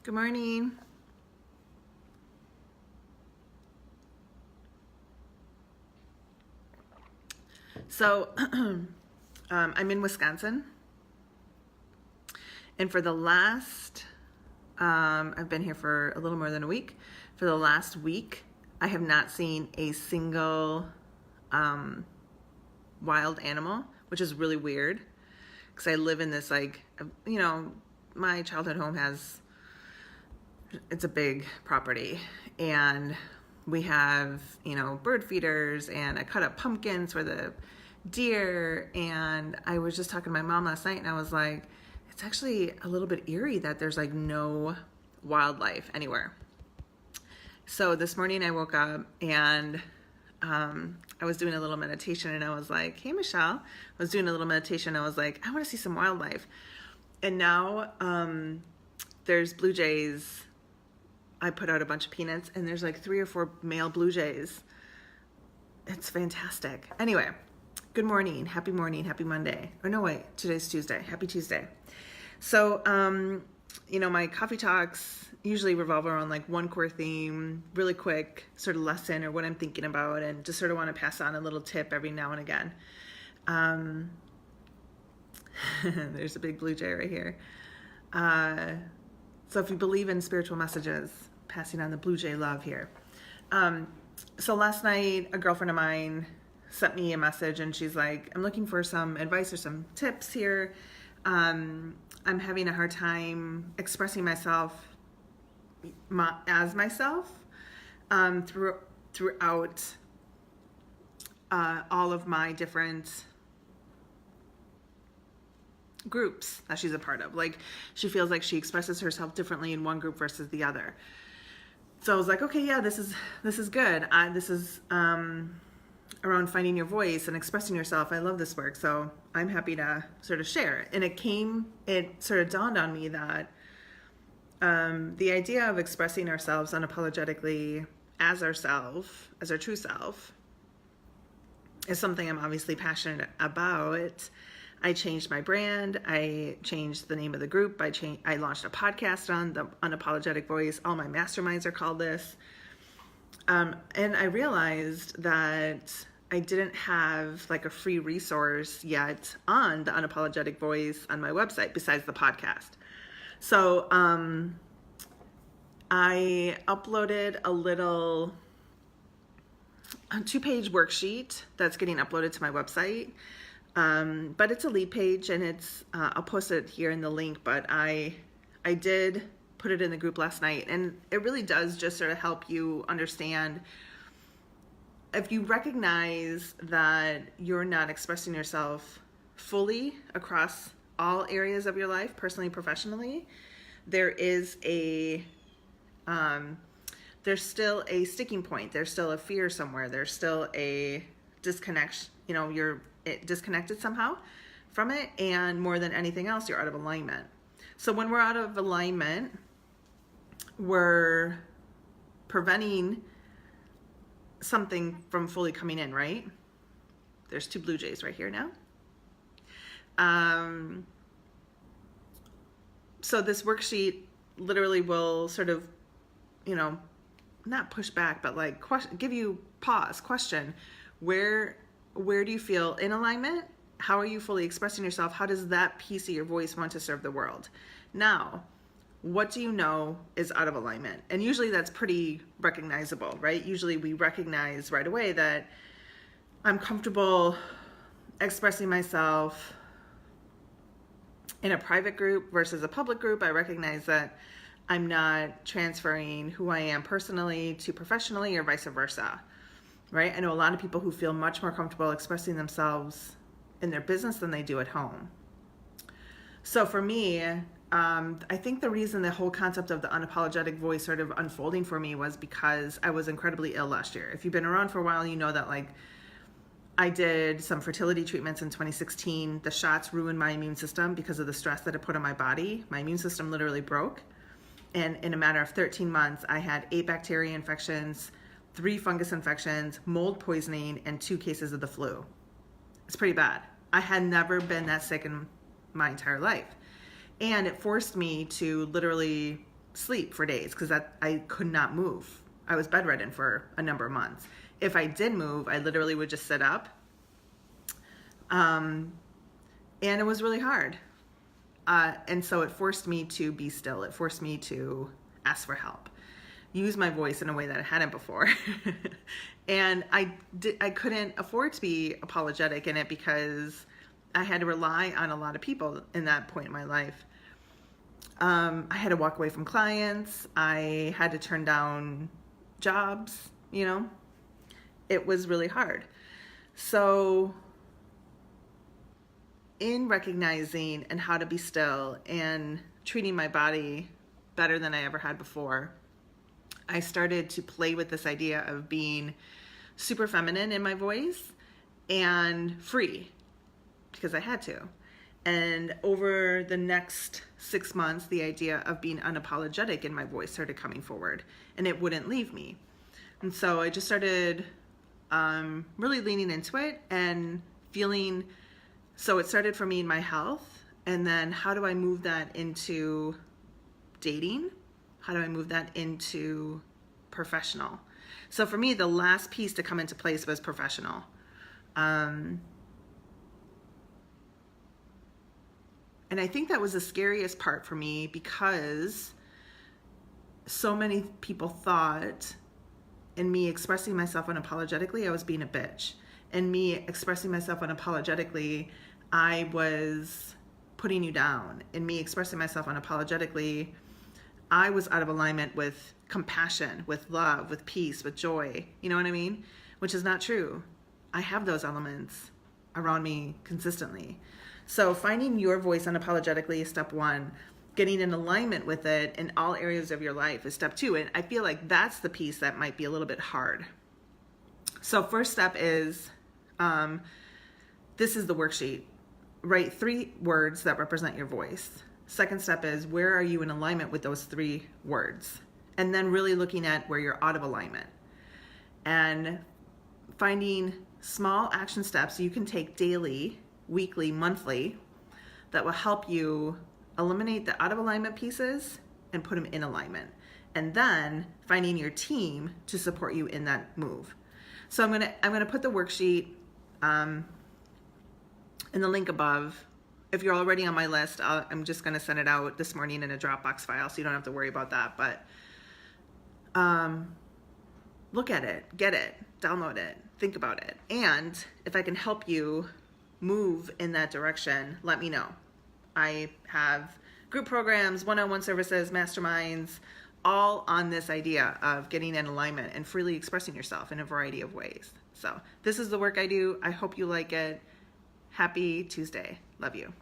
Good morning. So I'm in Wisconsin, and for the last, I've been here for a little more than a week. For the last week, I have not seen a single wild animal, which is really weird because I live in this my childhood home it's a big property, and we have, bird feeders, and I cut up pumpkins for the deer. And I was just talking to my mom last night, and I was like, it's actually a little bit eerie that there's like no wildlife anywhere. So this morning I woke up and I was doing a little meditation, and I was like, hey, Michelle, I was doing a little meditation. I was like, I want to see some wildlife. And now there's blue jays. I put out a bunch of peanuts, and there's like 3 or 4 male blue jays. It's fantastic. Anyway, good morning, happy Monday. Oh no, wait, today's Tuesday. Happy Tuesday. So, my coffee talks usually revolve around like one core theme, really quick sort of lesson or what I'm thinking about, and just sort of want to pass on a little tip every now and again. There's a big blue jay right here. So if you believe in spiritual messages, passing on the blue jay love here. So last night, a girlfriend of mine sent me a message, and she's like, I'm looking for some advice or some tips here. I'm having a hard time expressing myself as myself throughout all of my different groups that she's a part of. Like, she feels like she expresses herself differently in one group versus the other. So I was like, okay, yeah, this is good. This is around finding your voice and expressing yourself. I love this work, so I'm happy to sort of share. And it sort of dawned on me that the idea of expressing ourselves unapologetically as ourselves, as our true self, is something I'm obviously passionate about. I changed my brand. I changed the name of the group. I launched a podcast on the Unapologetic Voice. All my masterminds are called this. And I realized that I didn't have like a free resource yet on the Unapologetic Voice on my website besides the podcast. So I uploaded a 2-page worksheet that's getting uploaded to my website. But it's a lead page, and it's I'll post it here in the link, but I did put it in the group last night, and it really does just sort of help you understand if you recognize that you're not expressing yourself fully across all areas of your life, personally, professionally, there's still a sticking point. There's still a fear somewhere. There's still a disconnection. You're disconnected somehow from it, and more than anything else, you're out of alignment. So when we're out of alignment, we're preventing something from fully coming in, right? There's 2 blue jays right here now. So this worksheet literally will sort of, not push back, but like give you pause, question, where do you feel in alignment? How are you fully expressing yourself? How does that piece of your voice want to serve the world? Now, what do you know is out of alignment? And usually that's pretty recognizable, right? Usually we recognize right away that I'm comfortable expressing myself in a private group versus a public group. I recognize that I'm not transferring who I am personally to professionally, or vice versa. Right? I know a lot of people who feel much more comfortable expressing themselves in their business than they do at home. So for me, I think the reason the whole concept of the unapologetic voice sort of unfolding for me was because I was incredibly ill last year. If you've been around for a while, you know that I did some fertility treatments in 2016. The shots ruined my immune system because of the stress that it put on my body. My immune system literally broke. And in a matter of 13 months, I had 8 bacteria infections, 3 fungus infections, mold poisoning, and 2 cases of the flu. It's pretty bad. I had never been that sick in my entire life. And it forced me to literally sleep for days because I could not move. I was bedridden for a number of months. If I did move, I literally would just sit up. And it was really hard. And so it forced me to be still. It forced me to ask for help, use my voice in a way that I hadn't before. And I couldn't afford to be apologetic in it because I had to rely on a lot of people in that point in my life. I had to walk away from clients. I had to turn down jobs, It was really hard. So in recognizing and how to be still and treating my body better than I ever had before, I started to play with this idea of being super feminine in my voice and free because I had to. And over the next 6 months, the idea of being unapologetic in my voice started coming forward, and it wouldn't leave me. And so I just started really leaning into it and feeling, so it started for me in my health, and then how do I move that into dating? How do I move that into professional? So for me, the last piece to come into place was professional. And I think that was the scariest part for me because so many people thought in me expressing myself unapologetically, I was being a bitch. And me expressing myself unapologetically, I was putting you down. In me expressing myself unapologetically, I was out of alignment with compassion, with love, with peace, with joy. You know what I mean? Which is not true. I have those elements around me consistently. So finding your voice unapologetically is step one. Getting in alignment with it in all areas of your life is step two. And I feel like that's the piece that might be a little bit hard. So first step is, this is the worksheet. Write 3 words that represent your voice. Second step is, where are you in alignment with those 3 words? And then really looking at where you're out of alignment. And finding small action steps you can take daily, weekly, monthly, that will help you eliminate the out of alignment pieces and put them in alignment. And then finding your team to support you in that move. So I'm gonna put the worksheet in the link above. If you're already on my list, I'm just gonna send it out this morning in a Dropbox file, so you don't have to worry about that. But look at it, get it, download it, think about it. And if I can help you move in that direction, let me know. I have group programs, one-on-one services, masterminds, all on this idea of getting in alignment and freely expressing yourself in a variety of ways. So this is the work I do. I hope you like it. Happy Tuesday. Love you.